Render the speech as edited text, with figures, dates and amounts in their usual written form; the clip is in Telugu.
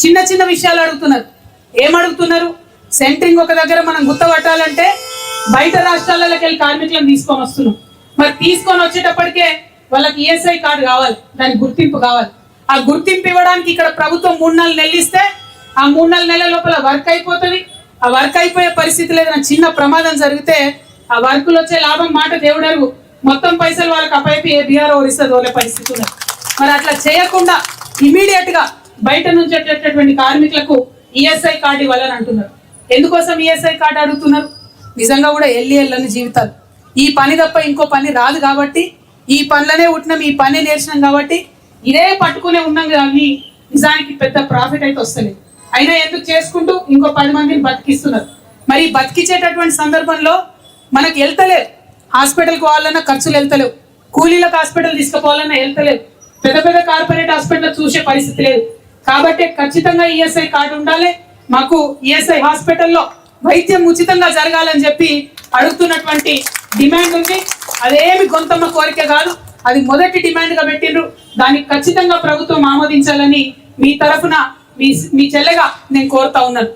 చిన్న చిన్న విషయాలు అడుగుతున్నారు. ఏం అడుగుతున్నారు? సెంటరింగ్ ఒక దగ్గర మనం గుర్తపట్టాలంటే బయట రాష్ట్రాలకి వెళ్ళి కార్మికులను తీసుకొని వస్తున్నాం. మరి తీసుకొని వచ్చేటప్పటికే వాళ్ళకి ఈఎస్ఐ కార్డు కావాలి, దానికి గుర్తింపు కావాలి. ఆ గుర్తింపు ఇవ్వడానికి ఇక్కడ ప్రభుత్వం 3-4 నెలలు ఇస్తే ఆ 3-4 నెలల లోపల వర్క్ అయిపోతుంది. ఆ వర్క్ అయిపోయే పరిస్థితి లేదన్న చిన్న ప్రమాదం జరిగితే ఆ వర్కులు వచ్చే లాభం మాట దేవుడరు, మొత్తం పైసలు వాళ్ళకి అప్పైపు ఏ బీఆర్ఓ ఇస్తుంది వాళ్ళ పరిస్థితి ఉన్నది. మరి అట్లా చేయకుండా ఇమీడియట్ గా బయట నుంచి వచ్చేటటువంటి కార్మికులకు ఈఎస్ఐ కార్డు ఇవ్వాలని అంటున్నారు. ఎందుకోసం ఈఎస్ఐ కార్డు అడుగుతున్నారు? నిజంగా కూడా ఎల్లని జీవితాలు. ఈ పని తప్ప ఇంకో పని రాదు కాబట్టి, ఈ పనులనే ఉంటున్నాం, ఈ పని నేర్చినాం కాబట్టి ఇదే పట్టుకునే ఉన్నాం కానీ నిజానికి పెద్ద ప్రాఫిట్ అయితే వస్తలేదు. అయినా ఎందుకు చేసుకుంటూ ఇంకో 10 మందిని బతికిస్తున్నారు. మరి బతికించేటటువంటి సందర్భంలో మనకు వెళ్తలేదు, హాస్పిటల్కి పోవాలన్నా ఖర్చులు వెళ్తలేవు, కూలీలకు హాస్పిటల్ తీసుకుపోవాలన్నా వెళ్తలేదు, పెద్ద పెద్ద కార్పొరేట్ హాస్పిటల్ చూసే పరిస్థితి లేదు. కాబట్టి ఖచ్చితంగా ఈఎస్ఐ కార్డు ఉండాలి. మాకు ఈఎస్ఐ హాస్పిటల్లో వైద్యం ఉచితంగా జరగాలని చెప్పి అడుగుతున్నటువంటి డిమాండ్ ఉంది. అదేమి గొంతమ్మ కోరిక కాదు, అది మొదటి డిమాండ్ గా పెట్టిండ్రు. దానికి ఖచ్చితంగా ప్రభుత్వం ఆమోదించాలని మీ తరఫున మీ చెల్లెగా నేను కోరుతా ఉన్నాను.